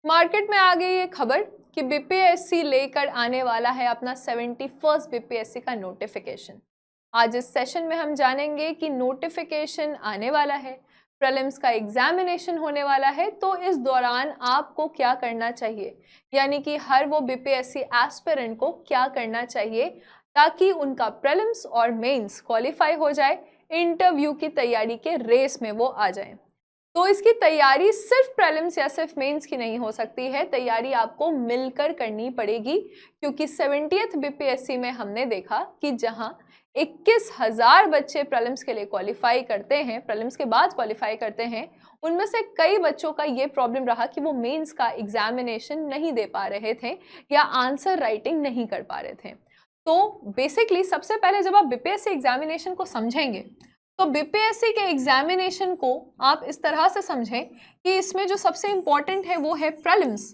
Market में आ गई ये खबर कि बीपीएससी लेकर आने वाला है अपना 71st बीपीएससी का नोटिफिकेशन। आज इस सेशन में हम जानेंगे कि नोटिफिकेशन आने वाला है, प्रीलिम्स का एग्जामिनेशन होने वाला है, तो इस दौरान आपको क्या करना चाहिए, यानी कि हर वो बीपीएससी एस्पिरेंट को क्या करना चाहिए ताकि उनका प्रीलिम्स और मेंस क्वालिफाई हो जाए, इंटरव्यू की तैयारी के रेस में वो आ जाए। तो इसकी तैयारी सिर्फ प्रीलिम्स या सिर्फ मेंस की नहीं हो सकती है, तैयारी आपको मिलकर करनी पड़ेगी, क्योंकि 70th बीपीएससी में हमने देखा कि जहां 21,000 बच्चे प्रीलिम्स के लिए क्वालिफाई करते हैं, प्रीलिम्स के बाद क्वालिफाई करते हैं, उनमें से कई बच्चों का ये प्रॉब्लम रहा कि वो मेंस का एग्जामिनेशन नहीं दे पा रहे थे या आंसर राइटिंग नहीं कर पा रहे थे। तो बेसिकली सबसे पहले जब आप बीपीएससी एग्जामिनेशन को समझेंगे तो बीपीएससी के एग्जामिनेशन को आप इस तरह से समझें कि इसमें जो सबसे इम्पॉर्टेंट है वो है प्रीलिम्स।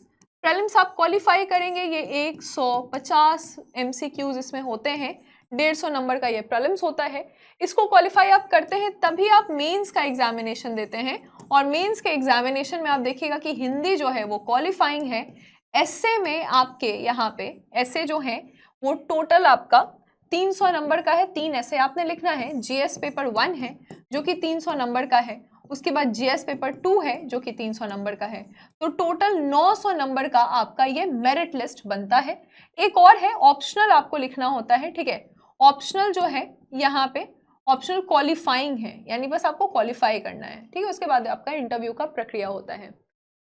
प्रीलिम्स आप क्वालिफाई करेंगे, ये 150 एमसीक्यूज इसमें होते हैं, 150 नंबर का ये प्रीलिम्स होता है। इसको क्वालिफाई आप करते हैं तभी आप मेंस का एग्जामिनेशन देते हैं, और मेंस के एग्जामिनेशन में आप देखिएगा कि हिंदी जो है वो क्वालिफाइंग है। एसए में आपके यहाँ पे एसए जो है वो टोटल आपका 300 नंबर का है, 3 ऐसे आपने लिखना है। जीएस पेपर 1 है जो कि 300 नंबर का है, उसके बाद जीएस पेपर 2 है जो कि 300 नंबर का है, तो टोटल 900 नंबर का आपका ये मेरिट लिस्ट बनता है। एक और है ऑप्शनल, आपको लिखना होता है, ठीक है। ऑप्शनल जो है यहाँ पे ऑप्शनल क्वालिफाइंग है, यानी बस आपको क्वालिफाई करना है, ठीक है। उसके बाद आपका इंटरव्यू का प्रक्रिया होता है।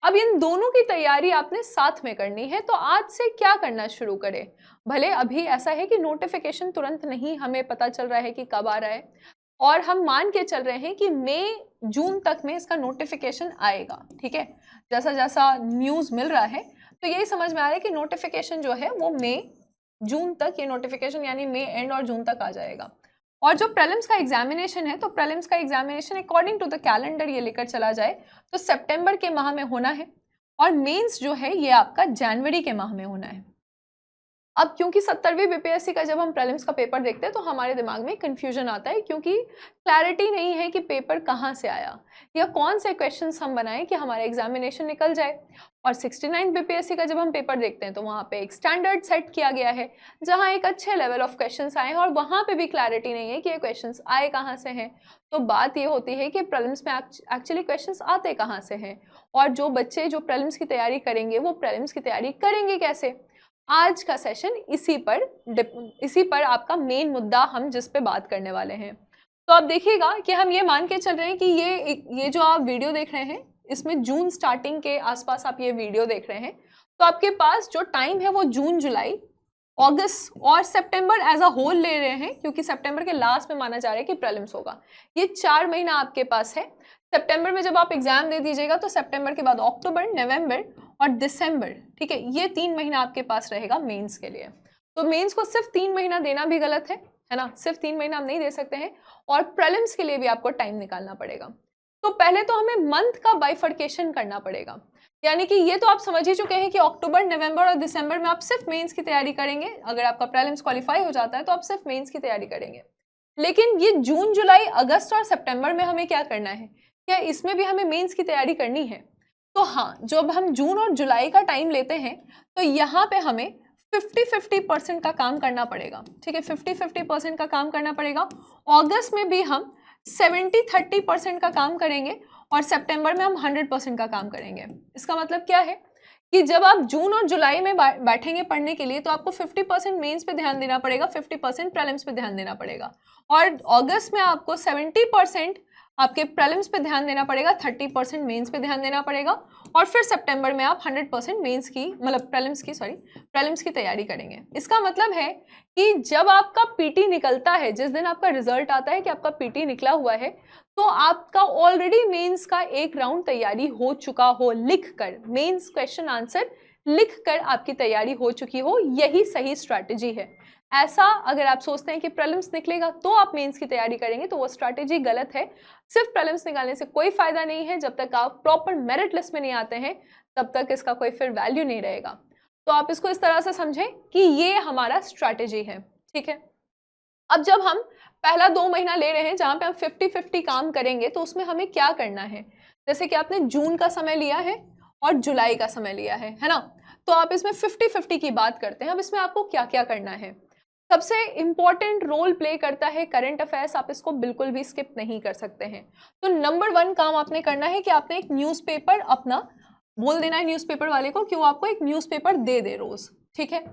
अब इन दोनों की तैयारी आपने साथ में करनी है, तो आज से क्या करना शुरू करें। भले अभी ऐसा है कि नोटिफिकेशन तुरंत नहीं हमें पता चल रहा है कि कब आ रहा है, और हम मान के चल रहे हैं कि मई जून तक में इसका नोटिफिकेशन आएगा, ठीक है। जैसा जैसा न्यूज़ मिल रहा है तो यही समझ में आ रहा है कि नोटिफिकेशन जो है वो मई जून तक, ये नोटिफिकेशन यानी मई एंड और जून तक आ जाएगा। और जो प्रीलिम्स का एग्जामिनेशन है, तो प्रीलिम्स का examination according to the calendar ये लेकर चला जाए तो सितंबर के माह में होना है, और मेंस जो है ये आपका जनवरी के माह में होना है। अब क्योंकि 70वीं बीपीएससी का जब हम प्रीलिम्स का पेपर देखते हैं तो हमारे दिमाग में कंफ्यूजन आता है, क्योंकि क्लैरिटी नहीं है कि पेपर कहाँ से आया या कौन से क्वेश्चंस हम बनाएं कि हमारा एग्जामिनेशन निकल जाए। और 69 बीपीएससी का जब हम पेपर देखते हैं तो वहाँ पे एक स्टैंडर्ड सेट किया गया है जहाँ एक अच्छे लेवल ऑफ क्वेश्चंस आए हैं, और वहाँ पे भी क्लैरिटी नहीं है कि ये क्वेश्चंस आए कहाँ से हैं। तो बात ये होती है कि प्रीलिम्स में एक्चुअली क्वेश्चंस आते कहाँ से हैं, और जो बच्चे जो प्रीलिम्स की तैयारी करेंगे वो प्रीलिम्स की तैयारी करेंगे कैसे। आज का सेशन इसी पर आपका मेन मुद्दा हम जिस पे बात करने वाले हैं। तो आप देखिएगा कि हम ये मान के चल रहे हैं कि ये जो आप वीडियो देख रहे हैं इसमें जून स्टार्टिंग के आसपास आप ये वीडियो देख रहे हैं, तो आपके पास जो टाइम है वो जून, जुलाई, अगस्त और सितंबर एज अ होल ले रहे हैं, क्योंकि सितंबर के लास्ट में माना जा रहा है कि प्रीलिम्स होगा। ये 4 महीना आपके पास है। सितंबर में जब आप एग्जाम दे दीजिएगा तो सितंबर के बाद अक्टूबर, नवंबर और दिसंबर, ठीक है, ये 3 महीना आपके पास रहेगा मेंस के लिए। तो मेंस को सिर्फ 3 महीना देना भी गलत है ना, सिर्फ 3 महीना हम नहीं दे सकते हैं, और प्रीलिम्स के लिए भी आपको टाइम निकालना पड़ेगा। तो पहले तो हमें मंथ का बाइफर्केशन करना पड़ेगा, यानी कि ये तो आप समझ ही चुके हैं कि अक्टूबर, नवंबर और दिसंबर में आप सिर्फ मेंस की तैयारी करेंगे। अगर आपका प्रीलिम्स क्वालिफाई हो जाता है तो आप सिर्फ मेंस की तैयारी करेंगे। लेकिन ये जून, जुलाई, अगस्त और सितंबर में हमें क्या करना है, क्या इसमें भी हमें मेंस की तैयारी करनी है। तो हाँ, जब हम जून और जुलाई का टाइम लेते हैं तो यहाँ पे हमें 50-50% का काम करना पड़ेगा, ठीक है, 50-50% का काम करना पड़ेगा। अगस्त में भी हम 70-30% का काम करेंगे, और सितंबर में हम 100% का काम करेंगे। इसका मतलब क्या है कि जब आप जून और जुलाई में बैठेंगे पढ़ने के लिए तो आपको 50% मेंस पे ध्यान देना पड़ेगा, 50% प्रीलिम्स पे ध्यान देना पड़ेगा, और अगस्त में आपको 70% आपके प्रीलिम्स पे ध्यान देना पड़ेगा, 30% मेंस पे ध्यान देना पड़ेगा, और फिर सितंबर में आप 100% मेंस की, मतलब प्रीलिम्स की तैयारी करेंगे। इसका मतलब है कि जब आपका पीटी निकलता है, जिस दिन आपका रिजल्ट आता है कि आपका पीटी निकला हुआ है, तो आपका ऑलरेडी मेंस का एक राउंड तैयारी हो चुका हो, लिख कर मेंस क्वेश्चन आंसर लिख कर आपकी तैयारी हो चुकी हो, यही सही स्ट्रैटेजी है। ऐसा अगर आप सोचते हैं कि प्रीलिम्स निकलेगा तो आप मेंस की तैयारी करेंगे तो वो स्ट्रैटेजी गलत है। सिर्फ प्रीलिम्स निकालने से कोई फायदा नहीं है, जब तक आप प्रॉपर मेरिट लिस्ट में नहीं आते हैं तब तक इसका कोई फिर वैल्यू नहीं रहेगा। तो आप इसको इस तरह से समझें कि ये हमारा स्ट्रैटेजी है, ठीक है। अब जब हम पहला 2 महीना ले रहे हैं जहाँ पे हम 50-50 काम करेंगे, तो उसमें हमें क्या करना है। जैसे कि आपने जून का समय लिया है और जुलाई का समय लिया है ना। तो आप इसमें 50-50 की बात करते हैं। अब इसमें आपको क्या क्या करना है, सबसे इंपॉर्टेंट रोल प्ले करता है करंट अफेयर्स, आप इसको बिल्कुल भी स्किप नहीं कर सकते हैं। तो नंबर 1 काम आपने करना है कि आपने एक न्यूज़पेपर अपना बोल देना है न्यूज़पेपर वाले को कि वो आपको एक न्यूज़पेपर दे दे रोज, ठीक है।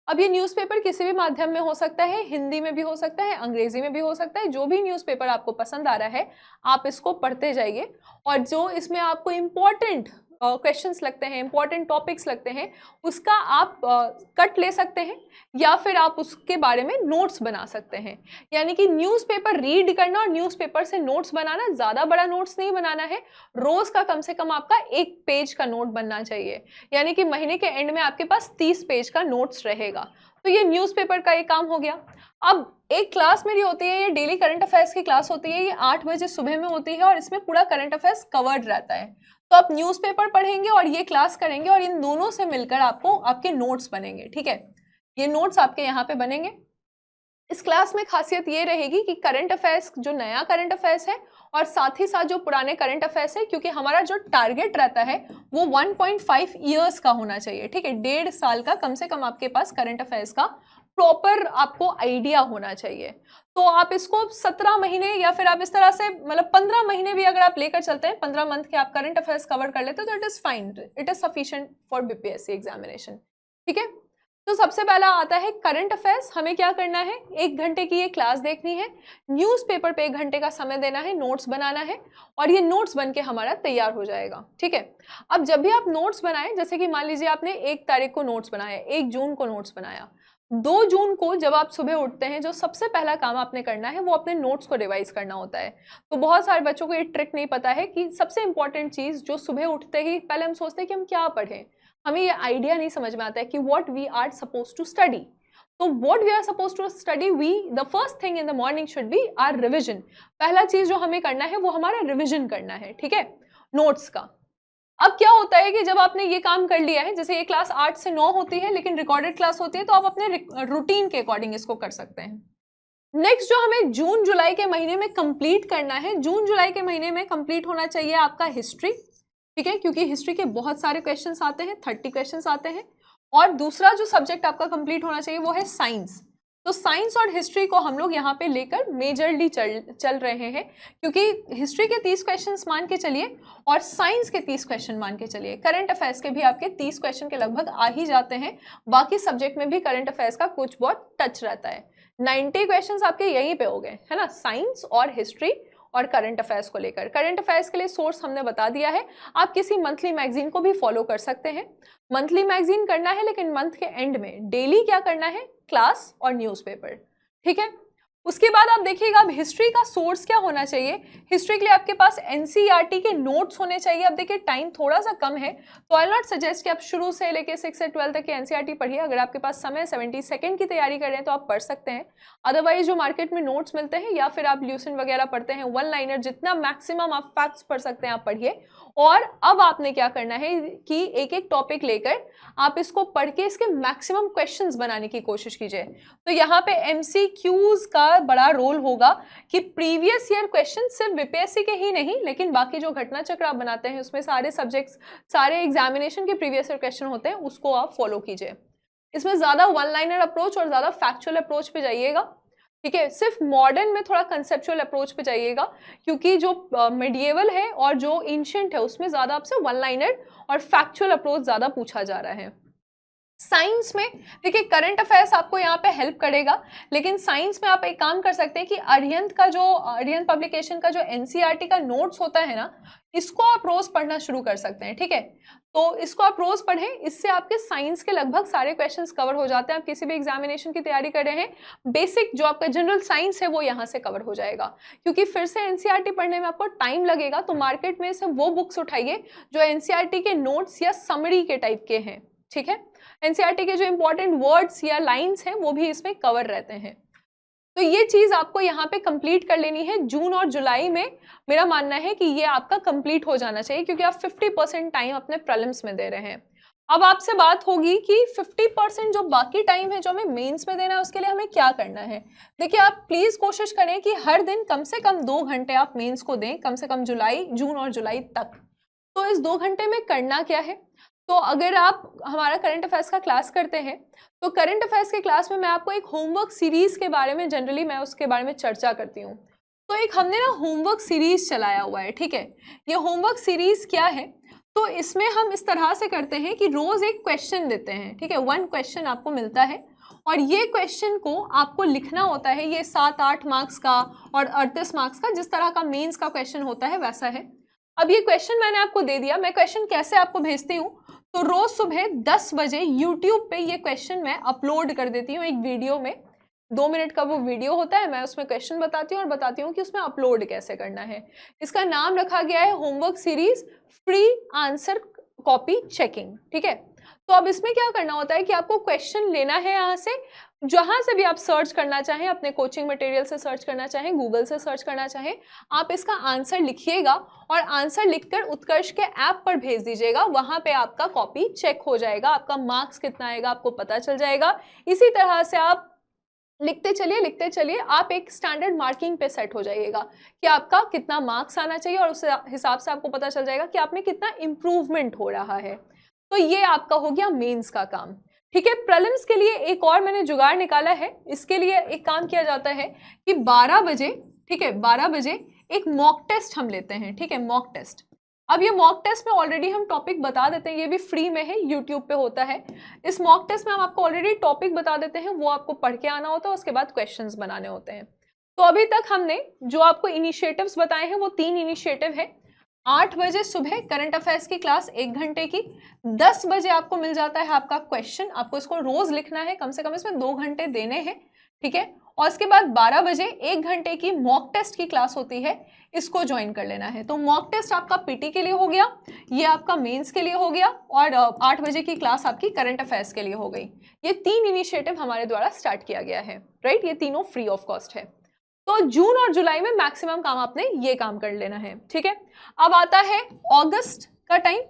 अब ये न्यूज़पेपर किसी भी माध्यम में हो सकता है, हिंदी में भी हो सकता है, अंग्रेजी में भी हो सकता है, जो भी न्यूज़पेपर आपको पसंद आ रहा है आप इसको पढ़ते जाइए। और जो इसमें आपको इम्पोर्टेंट क्वेश्चंस लगते हैं, इंपॉर्टेंट टॉपिक्स लगते हैं, उसका आप कट ले सकते हैं या फिर आप उसके बारे में नोट्स बना सकते हैं। यानी कि न्यूज़पेपर रीड करना और न्यूज़पेपर से नोट्स बनाना, ज़्यादा बड़ा नोट्स नहीं बनाना है, रोज का कम से कम आपका 1 पेज का नोट बनना चाहिए। यानी कि महीने के एंड में आपके पास 30 पेज का नोट्स रहेगा। तो ये न्यूज़पेपर का एक काम हो गया। अब एक क्लास मेरी होती है, ये डेली करंट अफेयर्स की क्लास होती है, ये 8 बजे सुबह में होती है और इसमें पूरा करंट अफेयर्स कवर्ड रहता है। तो आप न्यूज़पेपर पढ़ेंगे और ये क्लास करेंगे और इन दोनों से मिलकर आपको आपके नोट्स बनेंगे, ठीक है। ये नोट्स आपके यहाँ पे बनेंगे। इस क्लास में खासियत ये रहेगी कि करंट अफेयर्स, जो नया करंट अफेयर्स है और साथ ही साथ जो पुराने करंट अफेयर्स है, क्योंकि हमारा जो टारगेट रहता है वो 1.5 ईयर्स का होना चाहिए, ठीक है। 1.5 साल का कम से कम आपके पास करंट अफेयर्स का प्रॉपर आपको आइडिया होना चाहिए। तो आप इसको 17 महीने या फिर आप इस तरह से मतलब 15 महीने भी अगर आप लेकर चलते हैं, 15 मंथ के आप करंट अफेयर्स कवर कर लेते हैं तो it is fine, it is sufficient for BPSC examination, ठीक है। तो सबसे पहला आता है करंट अफेयर्स। हमें क्या करना है, 1 घंटे की ये क्लास देखनी है, न्यूज़पेपर पे 1 घंटे का समय देना है, नोट्स बनाना है और ये नोट्स बन के हमारा तैयार हो जाएगा, ठीक है। अब जब भी आप नोट्स बनाएं, जैसे कि मान लीजिए आपने 1 तारीख को नोट्स बनाया, 1 जून को नोट्स बनाया, 2 जून को जब आप सुबह उठते हैं, जो सबसे पहला काम आपने करना है वो अपने नोट्स को रिवाइज करना होता है। तो बहुत सारे बच्चों को ये ट्रिक नहीं पता है कि सबसे इंपॉर्टेंट चीज़ जो सुबह उठते ही पहले हम सोचते हैं कि हम क्या पढ़ें, हमें ये आइडिया नहीं समझ में आता है कि what we are suppose to study. तो what we are suppose to study, we the first thing in the morning should be our revision. पहला चीज जो हमें करना है वो हमारा रिविजन करना है, ठीक है, नोट्स का। अब क्या होता है कि जब आपने ये काम कर लिया है, जैसे ये क्लास 8 से 9 होती है लेकिन रिकॉर्डेड क्लास होती है, तो आप अपने रूटीन के अकॉर्डिंग इसको कर सकते हैं। नेक्स्ट जो हमें जून जुलाई के महीने में कंप्लीट करना है, जून जुलाई के महीने में कंप्लीट होना चाहिए आपका हिस्ट्री, ठीक है, क्योंकि हिस्ट्री के बहुत सारे क्वेश्चंस आते हैं, 30 क्वेश्चंस आते हैं। और दूसरा जो सब्जेक्ट आपका कंप्लीट होना चाहिए वो है साइंस। तो साइंस और हिस्ट्री को हम लोग यहाँ पे लेकर मेजरली चल रहे हैं, क्योंकि हिस्ट्री के 30 क्वेश्चंस मान के चलिए और साइंस के 30 क्वेश्चन मान के चलिए, करंट अफेयर्स के भी आपके 30 क्वेश्चन के लगभग आ ही जाते हैं। बाकी सब्जेक्ट में भी करंट अफेयर्स का कुछ बहुत टच रहता है। 90 क्वेश्चंस आपके यहीं पे हो गए, है ना, साइंस और हिस्ट्री और करंट अफेयर्स को लेकर। करंट अफेयर्स के लिए सोर्स हमने बता दिया है, आप किसी मंथली मैगजीन को भी फॉलो कर सकते हैं। मंथली मैगजीन करना है लेकिन मंथ के एंड में डेली क्या करना है, क्लास और न्यूज़पेपर, ठीक है। उसके बाद आप देखिएगा अब हिस्ट्री का सोर्स क्या होना चाहिए। हिस्ट्री के लिए आपके पास एनसीईआरटी के नोट्स होने चाहिए। अब देखिए टाइम थोड़ा सा कम है तो आई नॉट सजेस्ट कि आप शुरू से लेके 6 से 12 तक के एनसीईआरटी पढ़िए। अगर आपके पास समय 70 सेकंड की तैयारी कर रहे हैं तो आप पढ़ सकते हैं। अदरवाइज जो मार्केट में नोट्स मिलते हैं या फिर आप ल्यूसेंट वगैरह पढ़ते हैं, 1 लाइनर जितना मैक्सिमम आप फैक्ट्स पढ़ सकते हैं आप पढ़िए। और अब आपने क्या करना है कि एक एक टॉपिक लेकर आप इसको पढ़ के इसके मैक्सिमम क्वेश्चंस बनाने की कोशिश कीजिए। तो यहाँ पे एमसीक्यूज का बड़ा रोल होगा कि प्रीवियस ईयर क्वेश्चन सिर्फ बीपीएससी के ही नहीं लेकिन बाकी जो घटना चक्र आप बनाते हैं उसमें सारे सब्जेक्ट्स, सारे एग्जामिनेशन के प्रीवियस ईयर क्वेश्चन होते हैं, उसको आप फॉलो कीजिए। इसमें ज्यादा 1 लाइनर अप्रोच और ज्यादा फैक्चुअल अप्रोच पे जाइएगा, ठीक है। सिर्फ मॉडर्न में थोड़ा कंसेप्चुअल अप्रोच पे जाइएगा, क्योंकि जो मिडिएवल है और जो एंशिएंट है उसमें ज्यादा आपसे 1 लाइनर और फैक्चुअल अप्रोच ज्यादा पूछा जा रहा है। साइंस में देखिए करंट अफेयर्स आपको यहाँ पे हेल्प करेगा, लेकिन साइंस में आप एक काम कर सकते हैं कि आर्यन पब्लिकेशन का जो एनसीईआरटी का नोट्स होता है ना, इसको आप रोज पढ़ना शुरू कर सकते हैं, ठीक है। तो इसको आप रोज पढ़ें, इससे आपके साइंस के लगभग सारे क्वेश्चंस कवर हो जाते हैं। आप किसी भी एग्जामिनेशन की तैयारी कर रहे हैं, बेसिक जो आपका जनरल साइंस है वो यहाँ से कवर हो जाएगा। क्योंकि फिर से एनसीईआरटी पढ़ने में आपको टाइम लगेगा, तो मार्केट में से वो बुक्स उठाइए जो एनसीईआरटी के नोट्स या समरी के टाइप के हैं, ठीक है। एनसीईआरटी के जो इंपॉर्टेंट वर्ड्स या लाइंस हैं वो भी इसमें कवर रहते हैं। तो ये चीज आपको यहाँ पे कंप्लीट कर लेनी है। जून और जुलाई में मेरा मानना है कि ये आपका कंप्लीट हो जाना चाहिए, क्योंकि आप 50% टाइम अपने प्रीलिम्स में दे रहे हैं। अब आपसे बात होगी कि 50% जो बाकी टाइम है जो हमें मेंस में देना है उसके लिए हमें क्या करना है। देखिए आप प्लीज कोशिश करें कि हर दिन कम से कम 2 घंटे आप मेंस को दें, कम से कम जून और जुलाई तक। तो इस 2 घंटे में करना क्या है? तो अगर आप हमारा करंट अफेयर्स का क्लास करते हैं तो करंट अफेयर्स के क्लास में मैं आपको एक होमवर्क सीरीज के बारे में जनरली मैं उसके बारे में चर्चा करती हूँ। तो एक हमने ना होमवर्क सीरीज चलाया हुआ है, ठीक है। ये होमवर्क सीरीज क्या है? तो इसमें हम इस तरह से करते हैं कि रोज एक क्वेश्चन देते हैं, ठीक है। 1 क्वेश्चन आपको मिलता है और ये क्वेश्चन को आपको लिखना होता है। ये 7-8 मार्क्स का और 38 मार्क्स का, जिस तरह का मेंस का क्वेश्चन होता है वैसा है। अब ये क्वेश्चन मैंने आपको दे दिया। मैं क्वेश्चन कैसे आपको भेजती हूँ? तो रोज सुबह 10 बजे यूट्यूब पे ये क्वेश्चन मैं अपलोड कर देती हूँ एक वीडियो में। 2 मिनट का वो वीडियो होता है, मैं उसमें क्वेश्चन बताती हूँ और बताती हूँ कि उसमें अपलोड कैसे करना है। इसका नाम रखा गया है homework series free answer copy checking, ठीक है। तो अब इसमें क्या करना होता है कि आपको क्वेश्चन लेना है यहाँ से, जहां से भी आप सर्च करना चाहें, अपने कोचिंग मटेरियल से सर्च करना चाहें, गूगल से सर्च करना चाहें, आप इसका आंसर लिखिएगा और आंसर लिखकर उत्कर्ष के ऐप पर भेज दीजिएगा। वहां पे आपका कॉपी चेक हो जाएगा, आपका मार्क्स कितना आएगा आपको पता चल जाएगा। इसी तरह से आप लिखते चलिए, आप एक स्टैंडर्ड मार्किंग पे सेट हो जाइएगा कि आपका कितना मार्क्स आना चाहिए और उस हिसाब से आपको पता चल जाएगा कि आप में कितना इम्प्रूवमेंट हो रहा है। तो ये आपका हो गया मेंस का काम, ठीक है। प्रीलिम्स के लिए एक और मैंने जुगाड़ निकाला है। इसके लिए एक काम किया जाता है कि 12 बजे, ठीक है, 12 बजे एक मॉक टेस्ट हम लेते हैं, ठीक है, मॉक टेस्ट। अब ये मॉक टेस्ट में ऑलरेडी हम टॉपिक बता देते हैं, ये भी फ्री में है, यूट्यूब पे होता है। इस मॉक टेस्ट में हम आपको ऑलरेडी टॉपिक बता देते हैं, वो आपको पढ़ के आना होता है, उसके बाद क्वेश्चंस बनाने होते हैं। तो अभी तक हमने जो आपको इनिशिएटिव्स बताए हैं वो 3 इनिशिएटिव है। 8 बजे सुबह करंट अफेयर्स की क्लास 1 घंटे की, 10 बजे आपको मिल जाता है आपका क्वेश्चन, आपको इसको रोज लिखना है, कम से कम इसमें 2 घंटे देने हैं, ठीक है। और उसके बाद 12 बजे 1 घंटे की मॉक टेस्ट की क्लास होती है, इसको ज्वाइन कर लेना है। तो मॉक टेस्ट आपका पीटी के लिए हो गया, ये आपका मेंस के लिए हो गया और 8 बजे की क्लास आपकी करंट अफेयर्स के लिए हो गई। ये 3 इनिशिएटिव हमारे द्वारा स्टार्ट किया गया है, राइट। ये तीनों फ्री ऑफ कॉस्ट है। तो जून और जुलाई में मैक्सिमम काम आपने ये काम कर लेना है, ठीक है। अब आता है अगस्त का टाइम।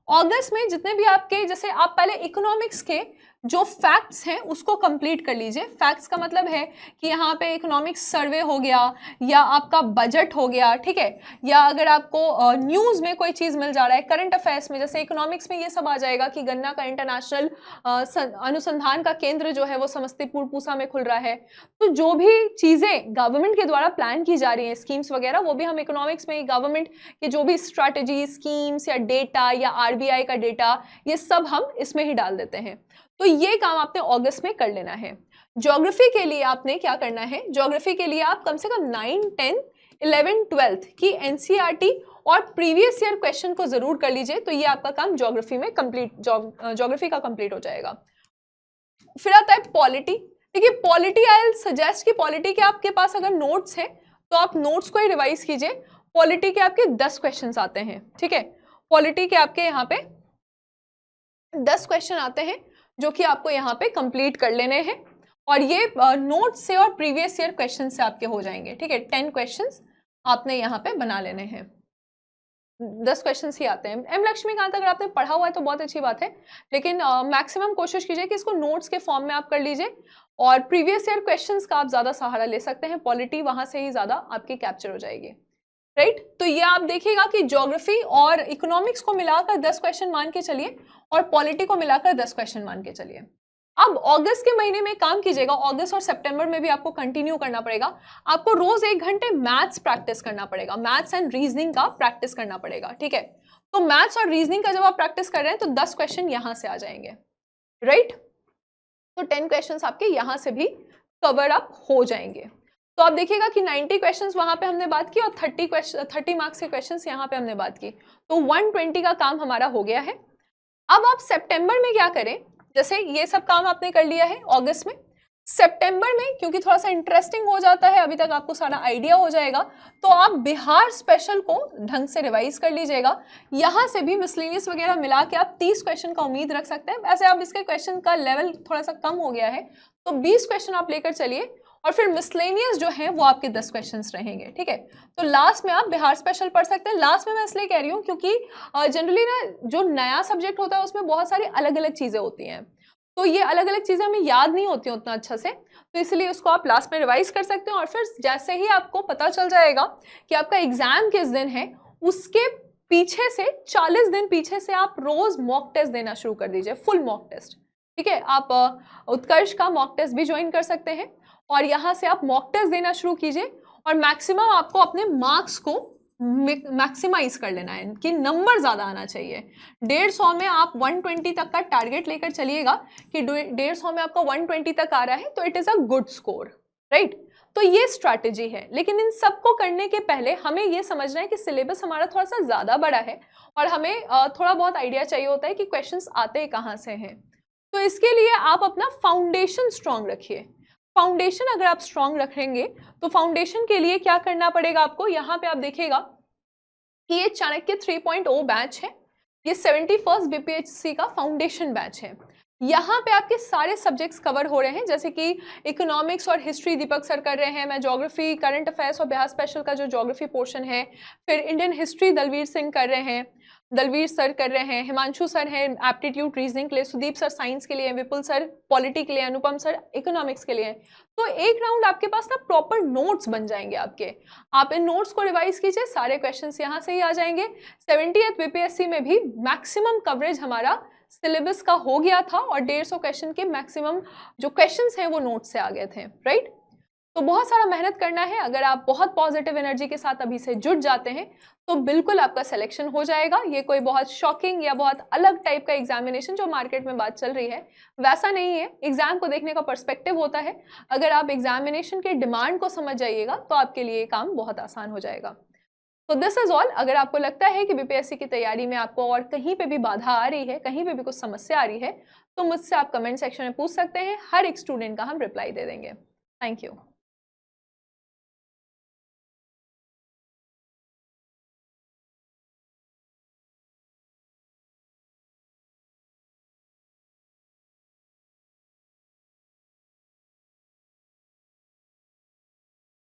अगस्त में जितने भी आपके, जैसे आप पहले इकोनॉमिक्स के जो फैक्ट्स हैं उसको कंप्लीट कर लीजिए। फैक्ट्स का मतलब है कि यहाँ पे इकोनॉमिक्स सर्वे हो गया या आपका बजट हो गया, ठीक है, या अगर आपको न्यूज़ में कोई चीज़ मिल जा रहा है, करंट अफेयर्स में, जैसे इकोनॉमिक्स में ये सब आ जाएगा कि गन्ना का इंटरनेशनल अनुसंधान का केंद्र जो है वो समस्तीपुर पूसा में खुल रहा है। तो जो भी चीज़ें गवर्नमेंट के द्वारा प्लान की जा रही हैं, स्कीम्स वगैरह, वो भी हम इकोनॉमिक्स में गवर्नमेंट के जो भी स्ट्रैटेजी, स्कीम्स या डेटा या आरबीआई का डेटा, ये सब हम इसमें ही डाल देते हैं। तो ये काम आपने अगस्त में कर लेना है। ज्योग्राफी के लिए आपने क्या करना है? ज्योग्राफी के लिए आप कम से कम 9, 10, 11, 12 की एनसीईआरटी और प्रीवियस ईयर क्वेश्चन को जरूर कर लीजिए। तो ये आपका काम ज्योग्राफी में कंप्लीट, ज्योग्राफी का कंप्लीट हो जाएगा। फिर आता है पॉलिटी, ठीक है। पॉलिटी आई सजेस्ट कि पॉलिटी के आपके पास अगर नोट्स है तो आप नोट्स को ही रिवाइज कीजिए। पॉलिटी के आपके 10 क्वेश्चन आते हैं, ठीक है। पॉलिटी के आपके यहाँ पे 10 क्वेश्चन आते हैं जो कि आपको यहाँ पे कंप्लीट कर लेने हैं और ये नोट से और प्रीवियस ईयर क्वेश्चन से आपके हो जाएंगे, ठीक है। 10 क्वेश्चंस आपने यहाँ पे बना लेने हैं। 10 क्वेश्चंस ही आते हैं। एम लक्ष्मीकांत अगर आपने पढ़ा हुआ है तो बहुत अच्छी बात है, लेकिन मैक्सिमम कोशिश कीजिए कि इसको नोट्स के फॉर्म में आप कर लीजिए और प्रीवियस ईयर क्वेश्चंस का आप ज़्यादा सहारा ले सकते हैं। पॉलिटी वहाँ से ही ज़्यादा आपकी कैप्चर हो जाएगी, राइट। तो ये आप देखिएगा कि ज्योग्राफी और इकोनॉमिक्स को मिलाकर 10 क्वेश्चन मान के चलिए और पॉलिटी को मिलाकर 10 क्वेश्चन मान के चलिए। अब अगस्त के महीने में काम कीजिएगा, अगस्त और सितंबर में भी आपको कंटिन्यू करना पड़ेगा। आपको रोज 1 घंटे मैथ्स प्रैक्टिस करना पड़ेगा, मैथ्स एंड रीजनिंग का प्रैक्टिस करना पड़ेगा, ठीक है। तो मैथ्स और रीजनिंग का जब आप प्रैक्टिस कर रहे हैं तो 10 क्वेश्चन यहां से आ जाएंगे, राइट। तो 10 क्वेश्चन आपके यहां से भी कवर अप हो जाएंगे। तो आप देखिएगा कि 90 क्वेश्चंस वहां पे हमने बात की और 30 मार्क्स के क्वेश्चंस यहाँ पे हमने बात की, तो 120 का काम हमारा हो गया है। अब आप सितंबर में क्या करें? जैसे ये सब काम आपने कर लिया है अगस्त में, सितंबर में क्योंकि थोड़ा सा इंटरेस्टिंग हो जाता है, अभी तक आपको सारा आइडिया हो जाएगा, तो आप बिहार स्पेशल को ढंग से रिवाइज कर लीजिएगा। यहाँ से भी मिसलेनियस वगैरह मिला के आप 30 क्वेश्चन का उम्मीद रख सकते हैं। वैसे अब इसके क्वेश्चन का लेवल थोड़ा सा कम हो गया है, तो 20 क्वेश्चन आप लेकर चलिए और फिर मिसलेनियस जो है वो आपके 10 क्वेश्चंस रहेंगे, ठीक है। तो लास्ट में आप बिहार स्पेशल पढ़ सकते हैं। लास्ट में मैं इसलिए कह रही हूँ क्योंकि जनरली ना जो नया सब्जेक्ट होता है उसमें बहुत सारी अलग अलग चीज़ें होती हैं, तो ये अलग अलग चीज़ें हमें याद नहीं होती उतना अच्छा से, तो इसलिए उसको आप लास्ट में रिवाइज कर सकते हैं और फिर जैसे ही आपको पता चल जाएगा कि आपका एग्जाम किस दिन है, उसके पीछे से 40 दिन पीछे से आप रोज मॉक टेस्ट देना शुरू कर दीजिए, फुल मॉक टेस्ट। ठीक है, आप उत्कर्ष का मॉक टेस्ट भी ज्वाइन कर सकते हैं और यहाँ से आप मॉक टेस्ट देना शुरू कीजिए और मैक्सिमम आपको अपने मार्क्स को मैक्सिमाइज कर लेना है कि नंबर ज़्यादा आना चाहिए। 150 में आप 120 तक का टारगेट लेकर चलिएगा कि 150 में आपका 120 तक आ रहा है तो it is a good score, right. तो ये स्ट्रैटेजी है, लेकिन इन सबको करने के पहले हमें ये समझना है कि सिलेबस हमारा थोड़ा सा ज़्यादा बड़ा है और हमें थोड़ा बहुत आइडिया चाहिए होता है कि क्वेश्चंस आते कहाँ से हैं। तो इसके लिए आप अपना फाउंडेशन स्ट्रांग रखिए। फाउंडेशन अगर आप स्ट्रांग रखेंगे तो फाउंडेशन के लिए क्या करना पड़ेगा आपको, यहाँ पे आप देखिएगा कि ये चाणक्य 3.0 बैच है, ये 71st बीपीएससी का फाउंडेशन बैच है। यहाँ पे आपके सारे सब्जेक्ट्स कवर हो रहे हैं, जैसे कि इकोनॉमिक्स और हिस्ट्री दीपक सर कर रहे हैं, मैं ज्योग्राफी करंट अफेयर्स और बिहार स्पेशल का जो ज्योग्राफी पोर्शन है, फिर इंडियन हिस्ट्री दलवीर सिंह कर रहे हैं, दलवीर सर कर रहे हैं, हिमांशु सर हैं एप्टीट्यूड रीजनिंग के लिए, सुदीप सर साइंस के लिए, विपुल सर पॉलिटी के लिए, अनुपम सर इकोनॉमिक्स के लिए। तो एक राउंड आपके पास ना प्रॉपर नोट्स बन जाएंगे आपके, आप इन नोट्स को रिवाइज कीजिए, सारे क्वेश्चंस यहाँ से ही आ जाएंगे। 70th बीपीएससी में भी मैक्सिमम कवरेज हमारा सिलेबस का हो गया था और 150 क्वेश्चन के मैक्सिमम जो क्वेश्चंस हैं वो नोट से आ गए थे, राइट। तो बहुत सारा मेहनत करना है। अगर आप बहुत पॉजिटिव एनर्जी के साथ अभी से जुट जाते हैं तो बिल्कुल आपका सिलेक्शन हो जाएगा। ये कोई बहुत शॉकिंग या बहुत अलग टाइप का एग्जामिनेशन जो मार्केट में बात चल रही है वैसा नहीं है। एग्जाम को देखने का पर्सपेक्टिव होता है। अगर आप एग्जामिनेशन के डिमांड को समझ जाइएगा तो आपके लिए काम बहुत आसान हो जाएगा। तो दिस इज ऑल। अगर आपको लगता है कि बीपीएससी की तैयारी में आपको और कहीं पे भी बाधा आ रही है, कहीं पे भी कुछ समस्या आ रही है, तो मुझसे आप कमेंट सेक्शन में पूछ सकते हैं। हर एक स्टूडेंट का हम रिप्लाई दे देंगे। Thank you.